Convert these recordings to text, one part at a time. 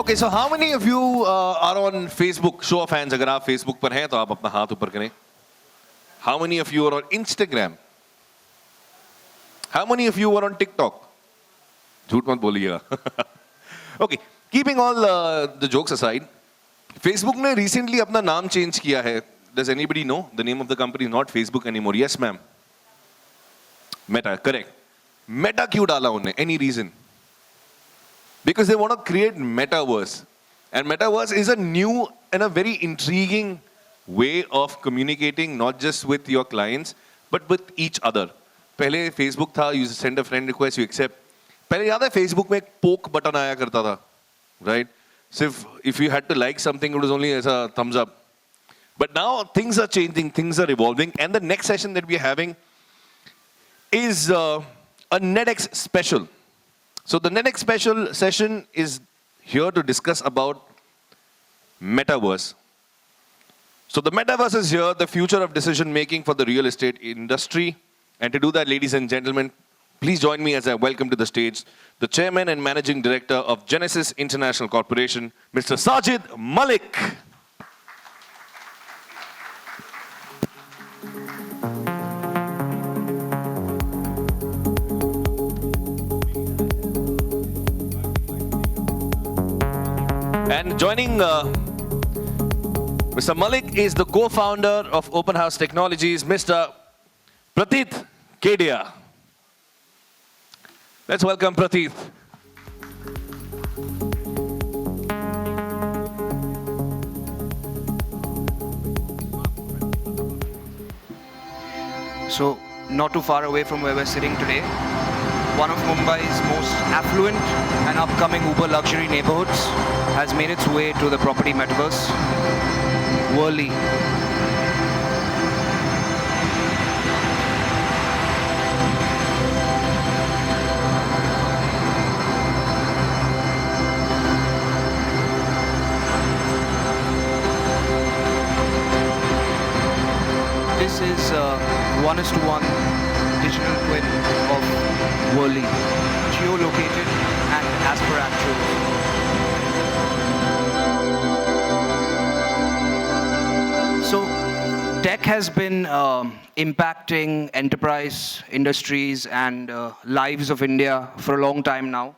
Okay, so how many of you are on Facebook? Show of hands. अगर आप Facebook पर हैं तो आप अपना हाथ ऊपर करें. How many of you are on Instagram? How many of you are on TikTok? झूठ मत बोलिएगा. Okay, keeping all the jokes aside, Facebook ने recently अपना नाम change किया है. Does anybody know the name of the company is not Facebook anymore? Yes, ma'am. Meta, correct. Meta क्यों डाला उन्हें? Any reason? Because they want to create Metaverse. And Metaverse is a new and a very intriguing way of communicating, not just with your clients, but with each other. पहले Facebook था, you send a friend request, you accept. पहले याद है Facebook में एक poke button आया करता था, right? So if you had to like something, it was only as a thumbs up. But now things are changing, things are evolving, and the next session that we are having is a NEDEX special. So the NEDEX special session is here to discuss about Metaverse. So the Metaverse is here, the future of decision making for the real estate industry. And to do that, ladies and gentlemen, please join me as I welcome to the stage the Chairman and Managing Director of Genesys International Corporation, Mr. Sajid Malik. And joining Mr. Malik is the co-founder of Openhaus Technologies, Mr. Prathit Kedia. Let's welcome Prathit. So, not too far away from where we're sitting today, one of Mumbai's most affluent and upcoming uber luxury neighborhoods has made its way to the property metaverse, Worli. This is a 1:1 digital twin of Worli, geo-located and as per actuals. So, tech has been impacting enterprise industries and lives of India for a long time now.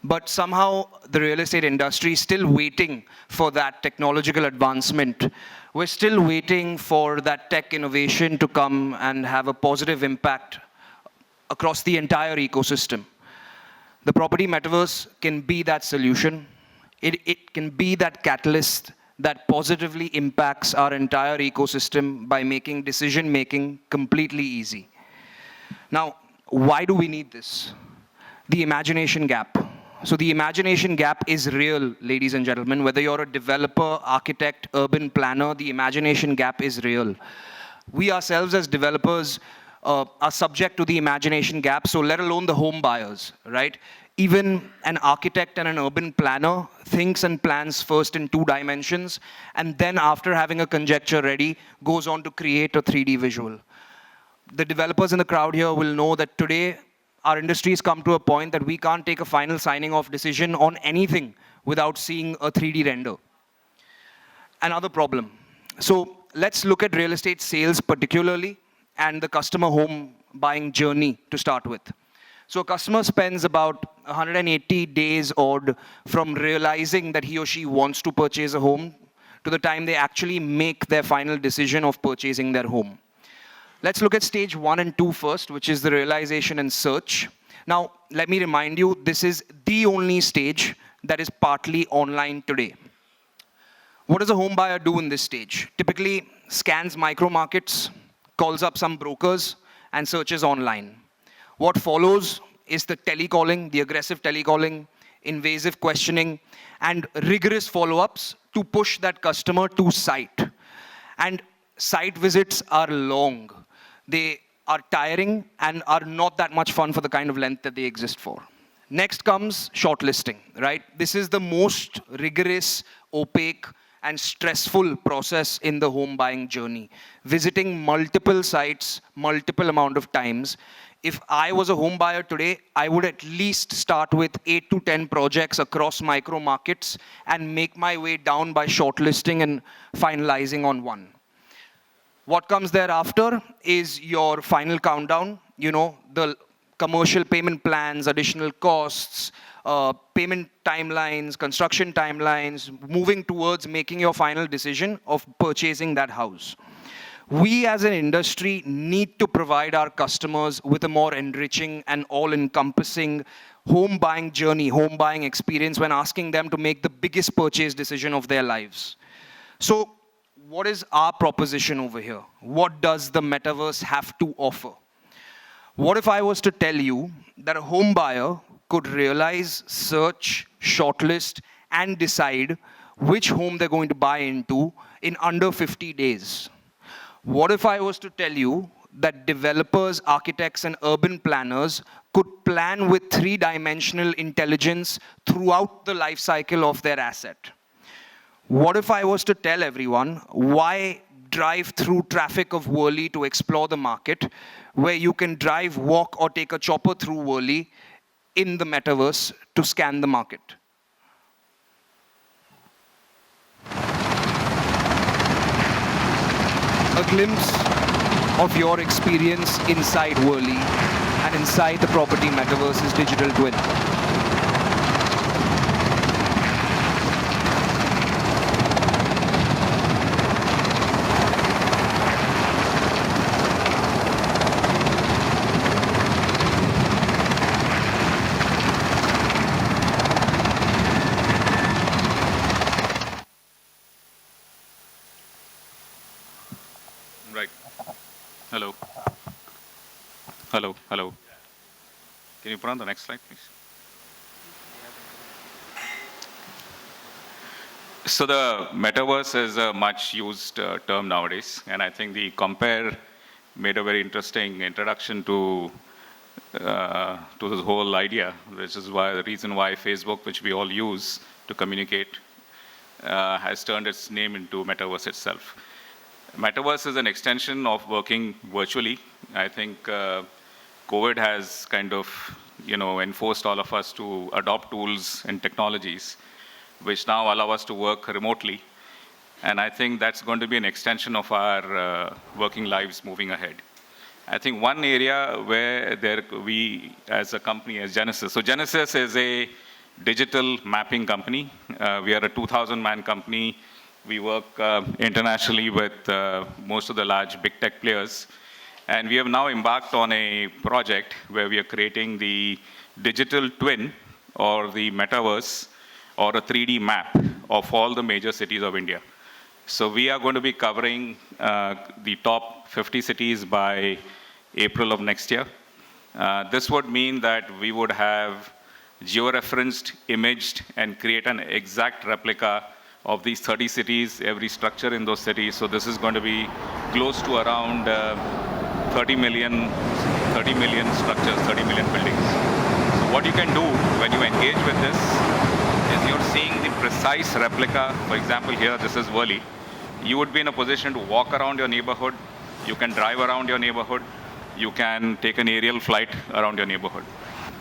But somehow the real estate industry is still waiting for that technological advancement. We're still waiting for that tech innovation to come and have a positive impact across the entire ecosystem. The property metaverse can be that solution. It can be that catalyst that positively impacts our entire ecosystem by making decision-making completely easy. Now, why do we need this? The imagination gap. So the imagination gap is real, ladies and gentlemen. Whether you're a developer, architect, urban planner, the imagination gap is real. We ourselves as developers are subject to the imagination gap, so let alone the home buyers, right? Even an architect and an urban planner thinks and plans first in 2 dimensions, and then after having a conjecture ready, goes on to create a 3D visual. The developers in the crowd here will know that today, our industry has come to a point that we can't take a final signing off decision on anything without seeing a 3D render. Another problem. So let's look at real estate sales particularly and the customer home buying journey to start with. So a customer spends about 180 days odd from realizing that he or she wants to purchase a home to the time they actually make their final decision of purchasing their home. Let's look at stage 1 and 2 first, which is the realization and search. Now, let me remind you, this is the only stage that is partly online today. What does a home buyer do in this stage? Typically, scans micro markets, calls up some brokers, and searches online. What follows is the telecalling, the aggressive telecalling, invasive questioning, and rigorous follow-ups to push that customer to site. And site visits are long. They are tiring and are not that much fun for the kind of length that they exist for. Next comes shortlisting, right? This is the most rigorous, opaque, and stressful process in the home buying journey. Visiting multiple sites, multiple amount of times, if I was a home buyer today, I would at least start with 8 to 10 projects across micro markets and make my way down by shortlisting and finalizing on one. What comes thereafter is your final countdown, the commercial payment plans, additional costs, payment timelines, construction timelines, moving towards making your final decision of purchasing that house. We as an industry need to provide our customers with a more enriching and all-encompassing home buying journey, home buying experience when asking them to make the biggest purchase decision of their lives. So what is our proposition over here? What does the metaverse have to offer? What if I was to tell you that a home buyer could realize, search, shortlist, and decide which home they're going to buy into in under 50 days? What if I was to tell you that developers, architects, and urban planners could plan with 3-dimensional intelligence throughout the life cycle of their asset? What if I was to tell everyone why drive through traffic of Worli to explore the market, where you can drive, walk, or take a chopper through Worli in the metaverse to scan the market? A glimpse of your experience inside Worli and inside the property metaverse's digital twin. Right. Hello. Hello. Hello. Can you put on the next slide, please? So the metaverse is a much used term nowadays, and I think the Compare made a very interesting introduction to this whole idea, which is why the reason why Facebook, which we all use to communicate, has turned its name into metaverse itself. Metaverse is an extension of working virtually. I think COVID has kind of, enforced all of us to adopt tools and technologies which now allow us to work remotely. And I think that's going to be an extension of our working lives moving ahead. I think one area where we as a company, as Genesys, so Genesys is a digital mapping company. We are a 2,000-man company. We work internationally with most of the large big tech players. And we have now embarked on a project where we are creating the digital twin or the metaverse or a 3D map of all the major cities of India. So we are going to be covering the top 50 cities by April of next year. This would mean that we would have georeferenced, imaged, and create an exact replica of these 30 cities, every structure in those cities. So this is going to be close to around 30 million structures, 30 million buildings. So what you can do when you engage with this is you're seeing the precise replica. For example, here, this is Worli. You would be in a position to walk around your neighborhood. You can drive around your neighborhood. You can take an aerial flight around your neighborhood.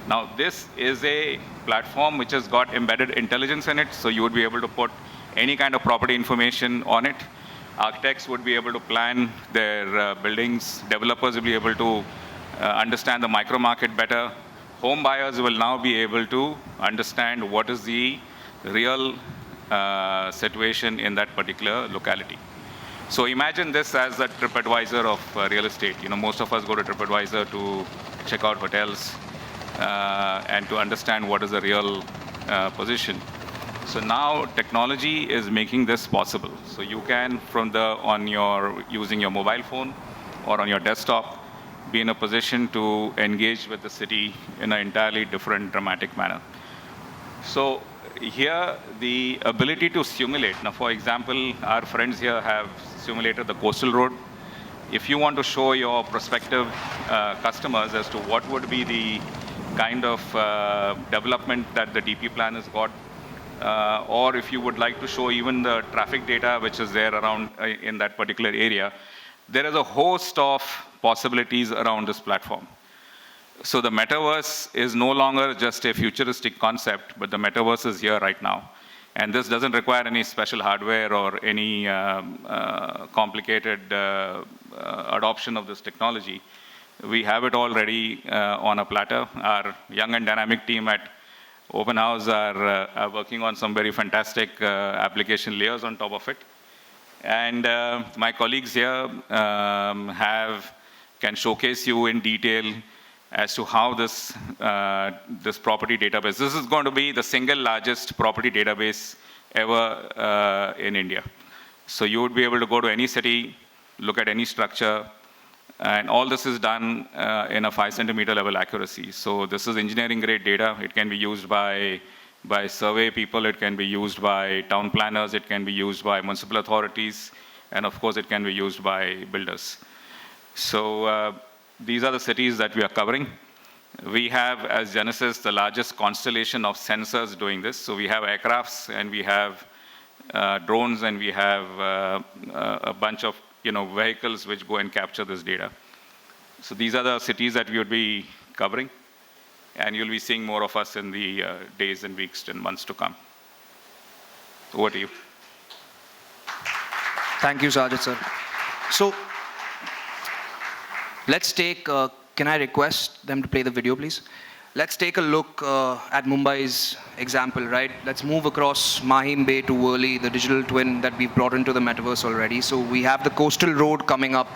Now, this is a platform which has got embedded intelligence in it, so you would be able to put any kind of property information on it. Architects would be able to plan their buildings. Developers will be able to understand the micro market better. Home buyers will now be able to understand what is the real situation in that particular locality. So imagine this as a TripAdvisor of real estate. Most of us go to TripAdvisor to check out hotels and to understand what is the real position. So now technology is making this possible. So you can, using your mobile phone or on your desktop, be in a position to engage with the city in an entirely different, dramatic manner. So here, the ability to simulate. Now, for example, our friends here have simulated the coastal road. If you want to show your prospective customers as to what would be the kind of development that the DP plan has got, or if you would like to show even the traffic data which is there around in that particular area, there is a host of possibilities around this platform. So the metaverse is no longer just a futuristic concept, but the metaverse is here right now. And this doesn't require any special hardware or any complicated adoption of this technology. We have it already on a platter. Our young and dynamic team at Openhaus are working on some very fantastic application layers on top of it. And my colleagues here can showcase you in detail as to how this property database, this is going to be the single largest property database ever in India. So you would be able to go to any city, look at any structure, and all this is done in a 5 centimeter level accuracy. So this is engineering grade data. It can be used by survey people, it can be used by town planners, it can be used by municipal authorities, and of course it can be used by builders. So these are the cities that we are covering. We have, as Genesys, the largest constellation of sensors doing this. So we have aircrafts, and we have drones, and we have a bunch of vehicles which go and capture this data. So these are the cities that we would be covering, and you'll be seeing more of us in the days and weeks and months to come. Over to you. Thank you, Sajid, sir. So let's take, can I request them to play the video, please? Let's take a look at Mumbai's example, right? Let's move across Mahim Bay to Worli, the digital twin that we've brought into the metaverse already. So we have the coastal road coming up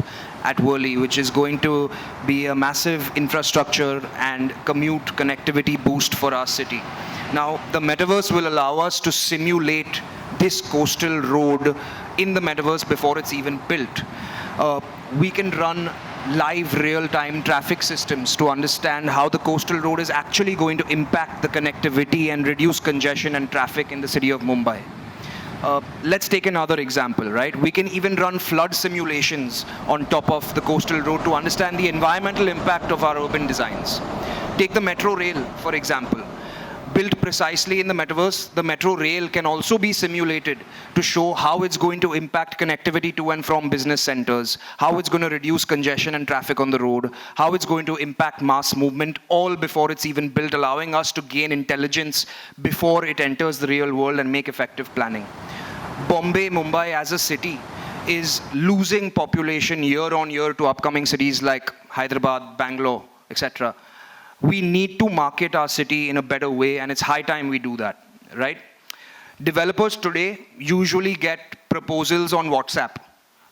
at Worli, which is going to be a massive infrastructure and commute connectivity boost for our city. Now, the metaverse will allow us to simulate this coastal road in the metaverse before it's even built. We can run live real-time traffic systems to understand how the coastal road is actually going to impact the connectivity and reduce congestion and traffic in the city of Mumbai. Let's take another example, right? We can even run flood simulations on top of the coastal road to understand the environmental impact of our urban designs. Take the metro rail, for example. Built precisely in the metaverse, the metro rail can also be simulated to show how it's going to impact connectivity to and from business centers, how it's going to reduce congestion and traffic on the road, how it's going to impact mass movement, all before it's even built, allowing us to gain intelligence before it enters the real world and make effective planning. Bombay, Mumbai as a city is losing population year on year to upcoming cities like Hyderabad, Bangalore, etc. We need to market our city in a better way, and it's high time we do that, right? Developers today usually get proposals on WhatsApp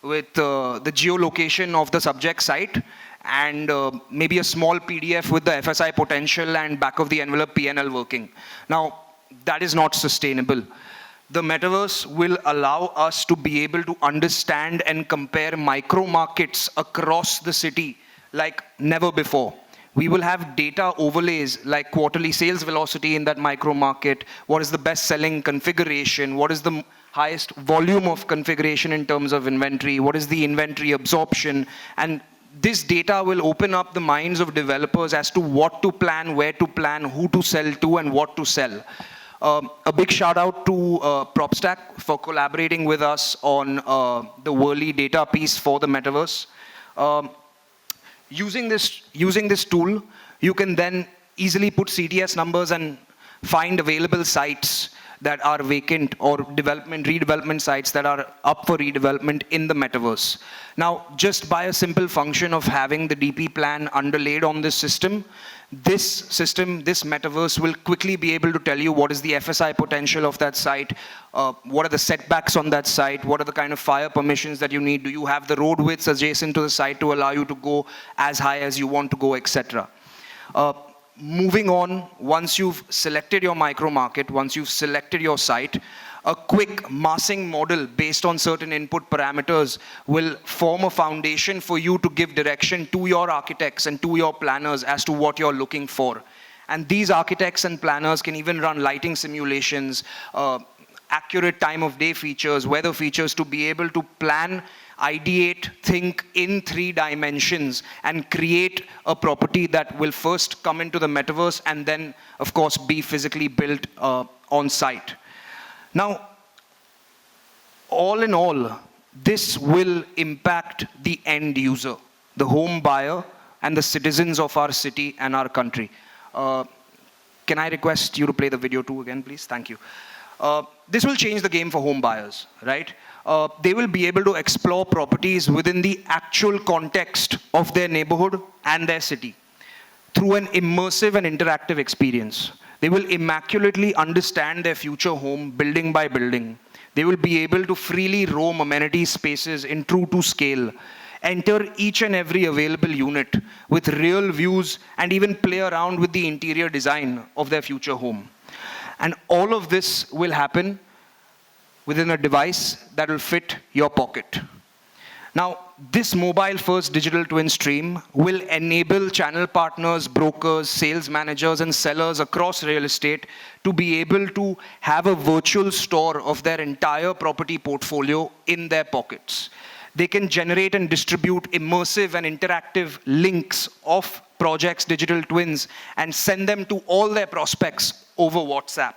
with the geolocation of the subject site and maybe a small PDF with the FSI potential and back of the envelope PNL working. Now, that is not sustainable. The metaverse will allow us to be able to understand and compare micro markets across the city like never before. We will have data overlays like quarterly sales velocity in that micro market, what is the best selling configuration, what is the highest volume of configuration in terms of inventory, what is the inventory absorption, and this data will open up the minds of developers as to what to plan, where to plan, who to sell to, and what to sell. A big shout out to PropStack for collaborating with us on the Worli data piece for the metaverse. Using this tool, you can then easily put CTS numbers and find available sites that are vacant or redevelopment sites that are up for redevelopment in the metaverse. Now, just by a simple function of having the DP plan underlaid on this system, this metaverse will quickly be able to tell you what is the FSI potential of that site, what are the setbacks on that site, what are the kind of fire permissions that you need, do you have the road widths adjacent to the site to allow you to go as high as you want to go, etc. Moving on, once you've selected your micro market, once you've selected your site, a quick massing model based on certain input parameters will form a foundation for you to give direction to your architects and to your planners as to what you're looking for. And these architects and planners can even run lighting simulations, accurate time of day features, weather features to be able to plan, ideate, think in 3 dimensions and create a property that will first come into the metaverse and then, of course, be physically built on site. Now, all in all, this will impact the end user, the home buyer and the citizens of our city and our country. Can I request you to play the video too again, please? Thank you. This will change the game for home buyers, right? They will be able to explore properties within the actual context of their neighborhood and their city through an immersive and interactive experience. They will immaculately understand their future home building by building. They will be able to freely roam amenity spaces in true to scale, enter each and every available unit with real views, and even play around with the interior design of their future home. And all of this will happen within a device that will fit your pocket. Now, this mobile-first digital twin stream will enable channel partners, brokers, sales managers, and sellers across real estate to be able to have a virtual store of their entire property portfolio in their pockets. They can generate and distribute immersive and interactive links of projects, digital twins, and send them to all their prospects over WhatsApp.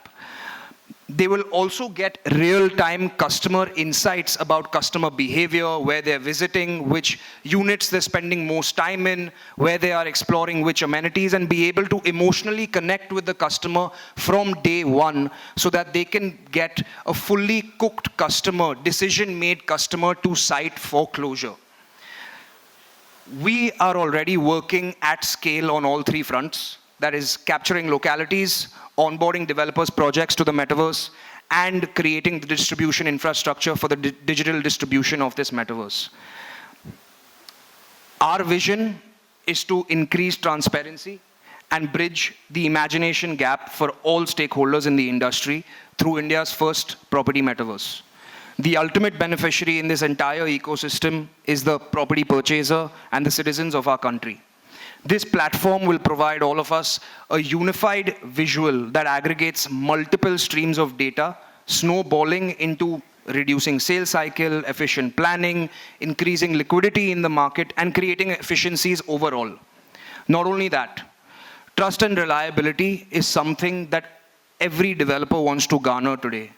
They will also get real-time customer insights about customer behavior, where they're visiting, which units they're spending most time in, where they are exploring which amenities, and be able to emotionally connect with the customer from day one so that they can get a fully cooked customer, decision-made customer to site for closure. We are already working at scale on all three fronts. That is capturing localities, onboarding developers' projects to the metaverse, and creating the distribution infrastructure for the digital distribution of this metaverse. Our vision is to increase transparency and bridge the imagination gap for all stakeholders in the industry through India's first property metaverse. The ultimate beneficiary in this entire ecosystem is the property purchaser and the citizens of our country. This platform will provide all of us a unified visual that aggregates multiple streams of data, snowballing into reducing sales cycle, efficient planning, increasing liquidity in the market, and creating efficiencies overall. Not only that, trust and reliability is something that every developer wants to garner today.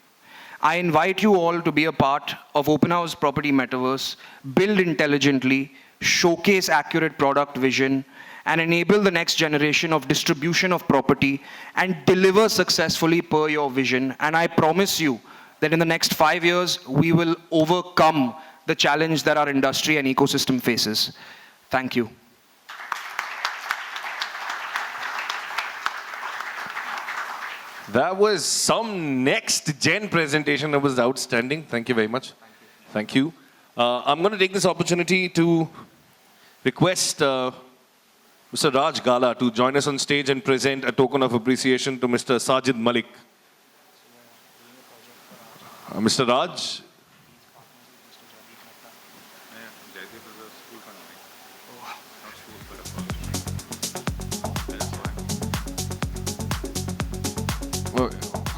I invite you all to be a part of Openhaus Property Metaverse, build intelligently, showcase accurate product vision, and enable the next generation of distribution of property and deliver successfully per your vision. And I promise you that in the next 5 years, we will overcome the challenge that our industry and ecosystem faces. Thank you. That was some next gen presentation that was outstanding. Thank you very much. Thank you. I'm going to take this opportunity to request Mr. Raj Gala to join us on stage and present a token of appreciation to Mr. Sajid Malik. Mr. Raj.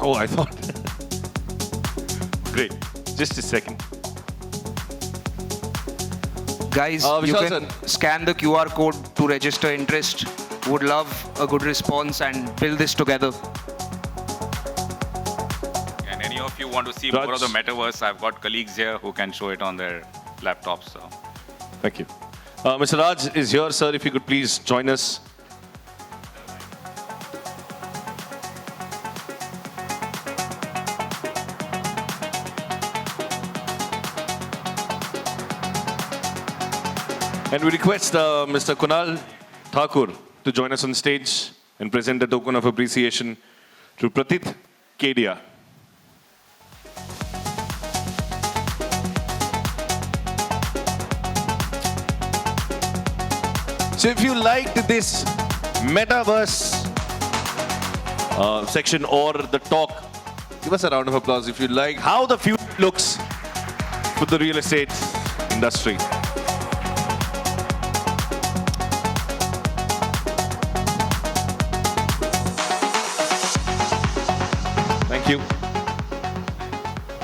Oh, I thought. Great. Just a second. Guys, you can scan the QR code to register interest. Would love a good response and build this together. And any of you want to see Raj. more of the metaverse, I've got colleagues here who can show it on their laptops. So. Thank you. Mr. Raj is here, sir. If you could please join us. And we request Mr. Kunal Thakur to join us on stage and present a token of appreciation to Prathit Kedia. So if you liked this Metaverse section or the talk, give us a round of applause if you like how the future looks for the real estate industry. Thank you.